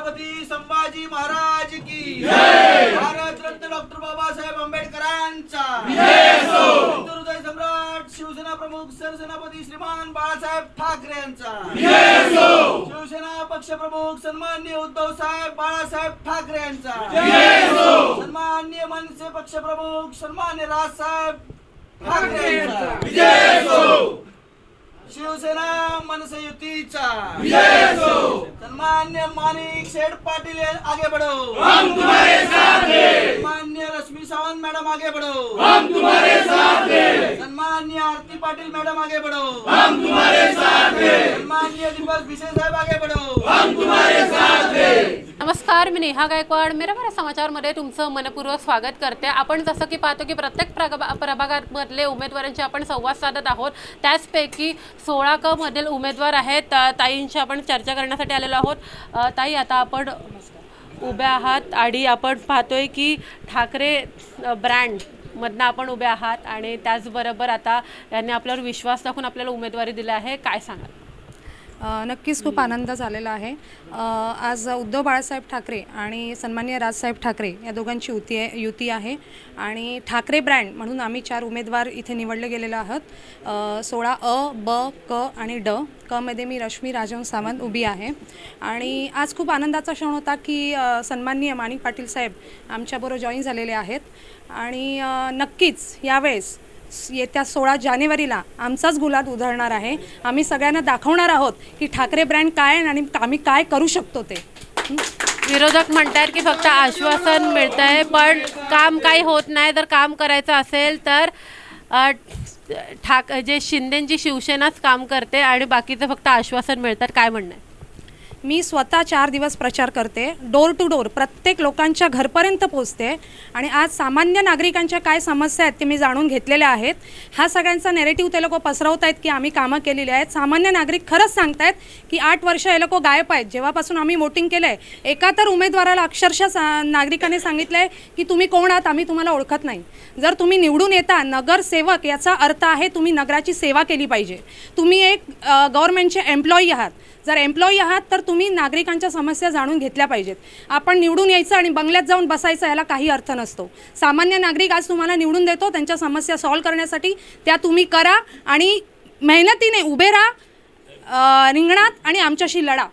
छत्रपती संभाजी महाराज की जय। भारत रत्न डॉक्टर बाबासाहेब आंबेडकरांचा हिंदू हृदय सम्राट शिवसेना प्रमुख सरसेनापती श्रीमान बाळासाहेब ठाकरे यांचा शिवसेना पक्ष प्रमुख सन्माननीय उद्धव साहेब बाळासाहेब ठाकरे यांचा सन्माननीय मनसे पक्ष प्रमुख सन्माननीय राजसाहेब ठाकरे यांचा शिवसेना मनसे युतीचा सन्मान्य माणिक शेठ पाटील आगे बढ़ो, हम तुम्हारे साथ हैं। सन्मान्य रश्मि सावंत मैडम आगे बढ़ो, हम तुम्हारे साथ हैं। सन्मान्य आरती पाटिल मैडम आगे बढ़ो, हम तुम्हारे साथ हैं। सन्मान्य दिवस भिसे साहेब आगे बढ़ो, हम तुम्हारे साथ हैं। नमस्कार, मी नेहा गायकवाड मेरा समाचारमध्ये तुमचं मनपूर्वक स्वागत करते। आपण जसं की पाहतो की प्रत्येक प्रभागामधले उमेदवारांचे आपण संवाद साधत आहोत। त्याचपैकी 16 क मधील उमेदवार आहेत ताईंशी आपण चर्चा करण्यासाठी आलेलो आहोत। ताई, आता आपण उभ्या आहात आणि आपण पाहतोय की ठाकरे ब्रँड मधनं आपण उभे आहात आणि त्याचबरोबर आता यांनी आपल्यावर विश्वास दाखवून आपल्याला उमेदवारी दिली आहे, काय सांगाल? नक्कीच खूप आनंद झालेला आहे। आज उद्धव बाळासाहेब ठाकरे आणि सन्माननीय राजसाहेब ठाकरे या दोघांची युती आहे आणि ठाकरे ब्रँड म्हणून आम्ही 4 उमेदवार इथे निवडले गेलेले आहोत। 16 अ, ब, क आणि ड। क मध्ये मी रश्मी राजन सावंत उभी आहे आणि आज खूप आनंदाचा क्षण होता की सन्माननीय माणिक पाटील साहेब आमच्याबरोबर जॉईन झालेले आहेत आणि नक्कीच यावेळेस येत्या 16 जानेवारीला आमचाच गुलाब उधळणार आहे। आम्ही सगळ्यांना दाखवणार आहोत की ठाकरे ब्रँड काय आणि आम्ही काय करू शकतो ते। विरोधक म्हणतात की फक्त आश्वासन मिळतंय पण काम काही होत नाही। जर काम करायचं असेल तर जे शिंदेंची शिवसेनाच काम करते आणि बाकीचं फक्त आश्वासन मिळतात, काय म्हणणं आहे? मी स्वतः 4 दिवस प्रचार करते, डोर टू डोर प्रत्येक लोकांच्या घरपर्यंत पोहोचते आणि आज सामान्य नागरिकांच्या काय समस्या आहेत ते मी जाणून घेतलेल्या आहेत। हा सगळ्यांचा नेरेटिव्ह ते लोक पसरवत आहेत की आम्ही कामं केलेली आहेत। सामान्य नागरिक खरंच सांगतायत की 8 वर्ष हे लोक गायब आहेत। जेव्हापासून आम्ही वोटिंग केलं आहे, एका तर उमेदवाराला अक्षरशः नागरिकांनी सांगितलं आहे की तुम्ही कोण आहात, आम्ही तुम्हाला ओळखत नाही। जर तुम्ही निवडून येता नगरसेवक याचा अर्थ आहे तुम्ही नगराची सेवा केली पाहिजे। तुम्ही एक गव्हर्नमेंटचे एम्प्लॉई आहात, जर एम्प्लॉई आहात तर तुम्ही नागरिकांच्या समस्या जाणून घेतल्या पाहिजेत। आपण निवडून यायचं आणि बंगल्यात जाऊन बसायचं याला काही अर्थ नसतो। सामान्य नागरिक आज तुम्हाला निवडून देतो, त्यांच्या समस्या सॉल्व्ह करण्यासाठी त्या तुम्ही करा आणि मेहनतीने उभे राहा रिंगणात आणि आमच्याशी लढा।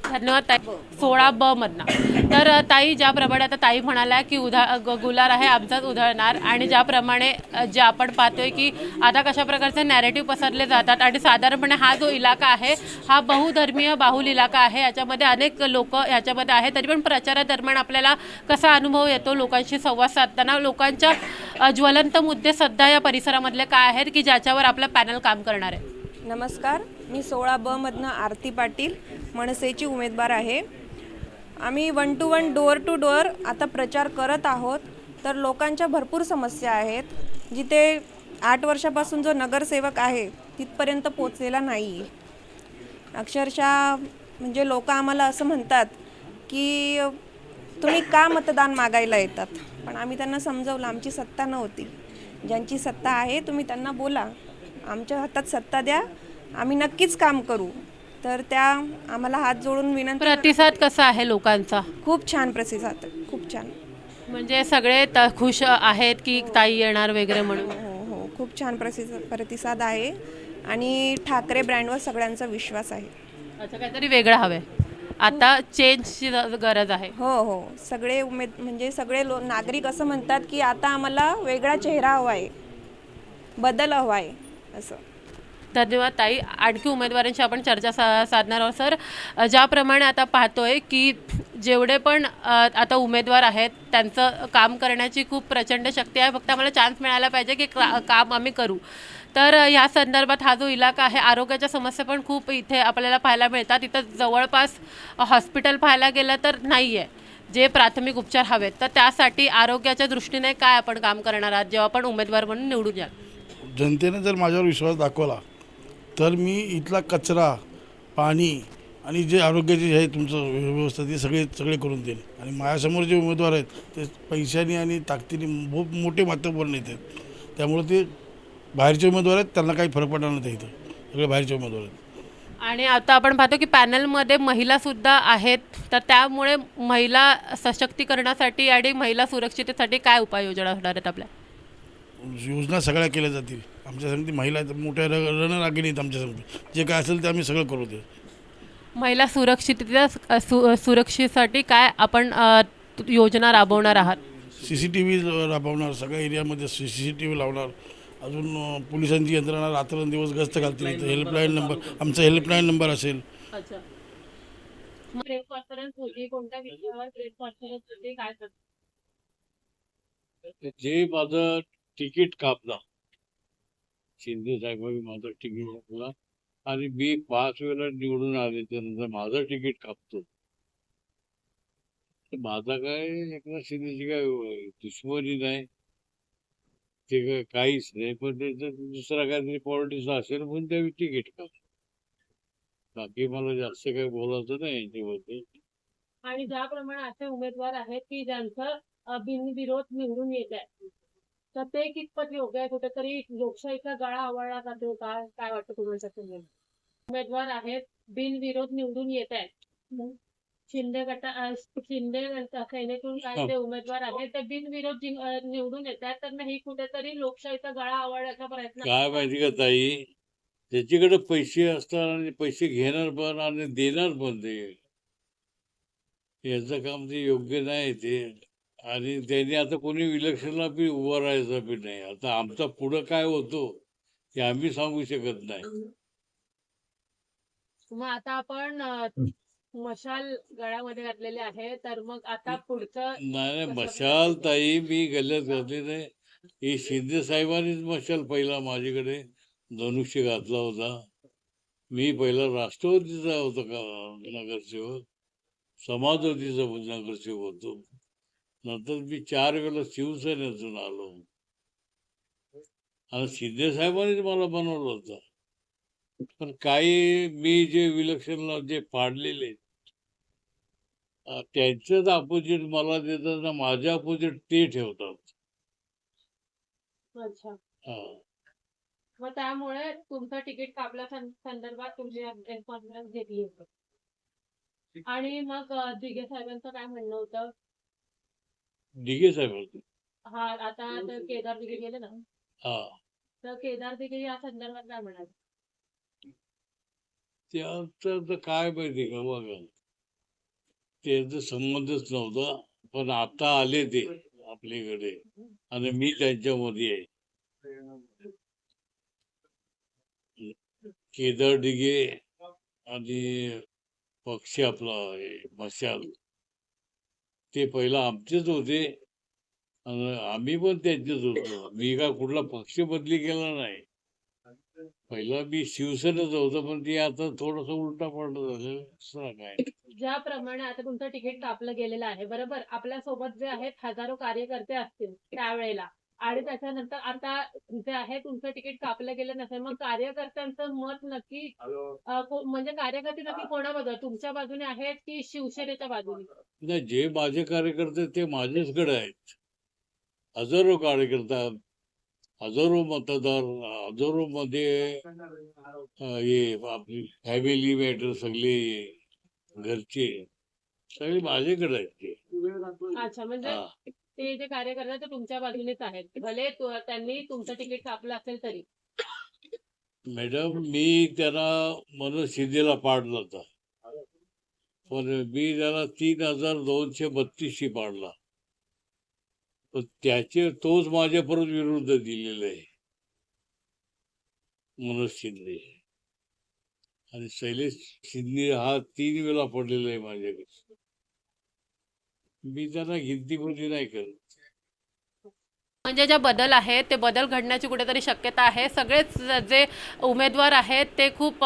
धन्यवाद ताई। 16 ब मधनं तर ताई ज्याप्रमाणे आता ताई म्हणाल्या की गुलाल आहे आमचाच उधळणार आणि ज्याप्रमाणे जे आपण पाहतोय की आता कशा प्रकारचे नॅरेटिव्ह पसरले जातात आणि साधारणपणे हा जो इलाका आहे हा बहुधर्मीय बाहुल इलाका आहे। याच्यामध्ये अनेक लोक याच्यामध्ये आहेत, तरी पण प्रचारादरम्यान आपल्याला कसा अनुभव येतो लोकांशी संवाद साधताना? लोकांच्या ज्वलंत मुद्दे सध्या या परिसरामधले काय आहेत की ज्याच्यावर आपलं पॅनल काम करणार आहे? नमस्कार, मी 16 ब मधनं आरती पाटील मनसेची उमेदवार आहे। आम्ही 1 to 1 डोअर टू डोअर आता प्रचार करत आहोत। तर लोकांच्या भरपूर समस्या आहेत, जिथे 8 वर्षापासून जो नगरसेवक आहे तिथपर्यंत पोचलेला नाही। अक्षरशः म्हणजे लोक आम्हाला असं म्हणतात की तुम्ही का मतदान मागायला येतात, पण आम्ही त्यांना समजवलं आमची सत्ता नव्हती। ज्यांची सत्ता आहे तुम्ही त्यांना बोला, आमच्या हातात सत्ता द्या, आम्ही नक्कीच काम करू। तर त्या आम्हाला हात जोडून विनंती। प्रतिसाद कसा आहे लोकांचा? खूप छान प्रतिसाद, खूप छान। म्हणजे सगळे खुश आहेत की ताई येणार वगैरे म्हणून? हो हो, खूप छान प्रतिसाद आहे आणि ठाकरे ब्रँडवर सगळ्यांचा विश्वास आहे। अच्छा, काहीतरी वेगळं हवंय आता, चेंजची गरज आहे। हो हो, सगळे म्हणजे सगळे नागरिक असं म्हणतात की आता आम्हाला वेगळा चेहरा हवा आहे, बदल हवा आहे असं। धन्यवाद ताई। आणखी उमेदवारांशी आपण चर्चा साधणार आहोत। सर, ज्याप्रमाणे आता पाहतोय की जेवढे पण आता उमेदवार आहेत त्यांचं काम करण्याची खूप प्रचंड शक्ती आहे, फक्त आम्हाला चान्स मिळाला पाहिजे की काम आम्ही करू। तर या संदर्भात हा जो इलाका आहे आरोग्याच्या समस्या पण खूप इथे आपल्याला पाहायला मिळतात। इथं जवळपास हॉस्पिटल पाहायला गेलं तर नाही आहे जे प्राथमिक उपचार हवेत। तर त्यासाठी आरोग्याच्या दृष्टीने काय आपण काम करणार आहात जेव्हा आपण उमेदवार म्हणून निवडून याल? जनतेने जर माझ्यावर विश्वास दाखवला तर मी इथला कचरा, पाणी आणि जे आरोग्याचे जे आहे तुमचं व्यवस्था ते सगळे करून देईल। आणि माझ्यासमोर जे उमेदवार आहेत ते पैशाने आणि ताकदीने मोठे मातब्बर नेते आहेत, त्यामुळे ते बाहेरचे उमेदवार आहेत, त्यांना काही फरक पडणार नाही। इथं सगळे बाहेरचे उमेदवार आहेत। आणि आता आपण पाहतो की पॅनलमध्ये महिलासुद्धा आहेत, तर त्यामुळे महिला सशक्तीकरणासाठी आणि महिला सुरक्षिततेसाठी काय उपाययोजना होणार आहेत आपल्या? योजना सगळ्या केल्या जातील. आमच्या समिती महिला आहेत, मोठ्या रणरागिणी आहेत आमच्या समिती. जे काय असेल ते आम्ही सगळं करू ते. महिला सुरक्षेसाठी काय आपण योजना राबवणार आहात? CCTV राबवणार, सगळ्या एरियामध्ये CCTV लावणार. अजून पोलिसांची यंत्रणा रात्रंदिवस गस्त घालतील. इथं हेल्पलाईन नंबर, आमचा हेल्पलाईन नंबर असेल. अच्छा. प्रेस कॉन्फरन्स होती, कोणत्या विषयावर प्रेस कॉन्फरन्स होती, काय करता? जे माझं तिकीट कापला, शिंदे साहेबांनी माझं तिकीट कापला आणि मी 5 वेळा निवडून आले, त्यानंतर माझं तिकीट कापतो. तर माझा काय एकनाथ शिंदेची काय दुश्मनी नाही, ते काय काहीच नाही. पण त्याचं दुसरा काहीतरी पॉलिटिक्स असेल म्हणून ते तिकीट कापलं. बाकी मला जास्त काही बोलायचं नाही यांच्याबद्दल. आणि ज्याप्रमाणे असे उमेदवार आहेत की ज्यांचं बिनविरोध निवडून येत आहे, तर ते कितपत योग्य आहे? कुठेतरी लोकशाहीचा गळा आवळला जातो का? काय वाटतं तुम्हाला? उमेदवार आहेत बिनविरोध निवडून येत आहेत, शिंदे सेनेतून काय ते उमेदवार आहेत ते बिनविरोध निवडून येत आहेत, तर ही कुठेतरी लोकशाहीचा गळा आवळण्याचा प्रयत्न काय माहिती का ताई, त्याच्याकडे पैसे असतात आणि पैसे घेणार पण आणि देणार पण ते, याचं काम ते योग्य नाही ते. आणि त्यांनी आता कोणी इलेक्शनला बी उभं राहायचं बी नाही. आता आमचा पुढं काय होतो ते आम्ही सांगू शकत नाही. मग आता आपण मशाल गळ्यामध्ये घातलेले आहे, तर मग आता पुढचं नाही मशाल ताई मी गल्ल्यात घातली नाही. हे शिंदे साहेबांनीच मशाल पहिला माझ्याकडे धनुष्य घातला होता. मी पहिला राष्ट्रवादीचा होता का नगरसेवक, समाजवादीचा नगरसेवक होतो. नंतर मी 4 वेळा शिवसेनेतून आलो आणि शिंदे साहेबांनीच मला बनवलं होतं. पण काही मी जे इलेक्शनला जे पाडलेले त्यांचंच अपोजिट मला देतात ना, माझ्या अपोजिट ते ठेवतात. अच्छा. हा. मग त्यामुळे तुमचं तिकीट कापल्या संदर्भात तुमची प्रेस कॉन्फरन्स घेतली होती. आणि मग दिघे साहेबांचं काय म्हणणं होतं? दिघे साहेब, हा, आता तर केदार दिघे गेले ना, हा, तर केदार दिघे या संदर्भात काय म्हणाले? त्याचं तर काय माहिती का बघा, त्याचा संबंधच नव्हता. पण आता आले ते आपल्याकडे आणि मी त्यांच्यामध्ये आहे. केदार दिघे आणि पक्ष आपला मशाल ते पहिला आमचेच होते आणि आम्ही पण त्यांचेच होतो. मी का कुठला पक्ष बदली केला नाही. पहिला मी शिवसेनेच होतो, पण ते आता थोडस उलटा पलटा झालं, दुसरा काय. ज्याप्रमाणे आता तुमचं तिकीट कापलं गेलेलं आहे, बरोबर, आपल्या सोबत जे आहेत हजारो कार्यकर्ते असतील त्यावेळेला, आणि त्याच्यानंतर आता जे आहे तुमचं तिकीट कापलं गेलं नसेल, मग कार्यकर्त्यांचं मत नक्की म्हणजे कार्यकर्ते नक्की कोणाबद्दल, तुमच्या बाजूने आहेत की शिवसेनेच्या बाजूने? नाही, जे माझे कार्यकर्ते ते माझ्याचकडे आहेत. हजारो कार्यकर्ता, हजारो मतदार, हजारो मध्ये हे आपली फॅमिली मॅटर सगळे घरचे सगळे माझ्याकडे आहेत ते. अच्छा, म्हणजे हा. ते जे कार्यकर्ते ते तुमच्या बाजूनेच आहेत, भले त्यांनी तुमचं तिकीट कापलं असेल तरी. मॅडम, मी त्यांना मनोज शिंदेला पाडला होता, पण मी त्याला 3232 पाडला. पण तोच माझ्या परत विरुद्ध दिलेला आहे मनोज शिंदे. आणि शैलेश शिंदे हा 3 वेळा पडलेला आहे माझ्याकडे. मी त्यांना गिनतीमध्ये नाही करत. म्हणजे जे बदल आहेत ते बदल घडण्याची कुठेतरी शक्यता आहे. सगळेच जे उमेदवार आहेत ते खूप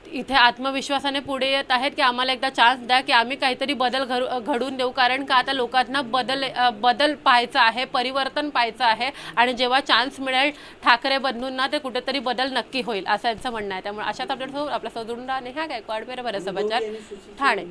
इथे आत्मविश्वासाने पुढे येत आहेत की आम्हाला एकदा चान्स द्या की आम्ही काहीतरी बदल घडवून देऊ. कारण का आता लोकांना बदल पाहायचा आहे, परिवर्तन पाहायचं आहे, आणि जेव्हा चान्स मिळेल ठाकरे बंधूंना ते कुठेतरी बदल नक्की होईल असं यांचं म्हणणं आहे. त्यामुळे अशाच अपडेट्स आपल्या जोडून राहणे. ह्या गायकवाड, बरं समाचार, ठाणे.